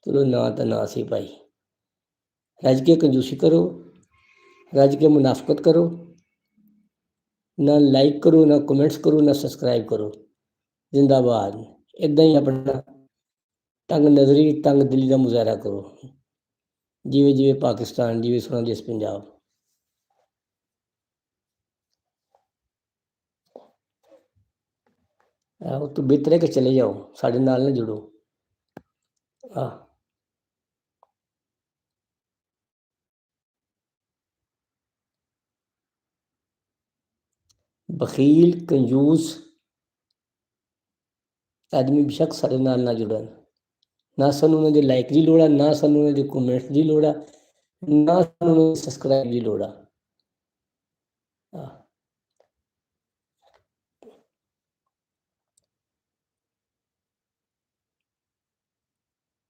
ਚਲੋ ਨਾ ਤਾਂ ਨਾ ਸੀ ਭਾਈ। ਰੱਜ ਕੇ ਕੰਜੂਸੀ ਕਰੋ, ਰੱਜ ਕੇ ਮੁਨਾਫਕਤ ਕਰੋ, ਨਾ ਲਾਈਕ ਕਰੋ, ਨਾ ਕਮੈਂਟਸ ਕਰੋ, ਨਾ ਸਬਸਕ੍ਰਾਈਬ ਕਰੋ। ਜ਼ਿੰਦਾਬਾਦ। ਇੱਦਾਂ ਹੀ ਆਪਣਾ ਤੰਗ ਨਜ਼ਰੀ, ਤੰਗ ਦਿਲੀ ਦਾ ਮੁਜ਼ਾਹਰਾ ਕਰੋ, ਜਿਵੇਂ ਜਿਵੇਂ ਪਾਕਿਸਤਾਨ, ਜਿਵੇਂ ਸੋਹਣਾ ਦੇਸ਼ ਪੰਜਾਬ। ਆਹੋ ਤੋਂ ਬਿਹਤਰ ਹੈ ਕਿ ਚਲੇ ਜਾਓ, ਸਾਡੇ ਨਾਲ ਨਾ ਜੁੜੋ। ਆਹ ਬਖੀਲ, ਕੰਜੂਸ ਆਦਮੀ ਬੇਸ਼ੱਕ ਸਾਡੇ ਨਾਲ ਨਾ ਜੁੜਨ। ਨਾ ਸਾਨੂੰ ਉਹਨਾਂ ਦੇ ਲਾਈਕ ਦੀ ਲੋੜ ਆ, ਨਾ ਸਾਨੂੰ ਉਹਨਾਂ ਦੇ ਕਮੈਂਟਸ ਦੀ ਲੋੜ ਆ, ਨਾ ਸਾਨੂੰ ਉਹਨਾਂ ਦੇ ਸਬਸਕ੍ਰਾਈਬ ਦੀ ਲੋੜ ਆ।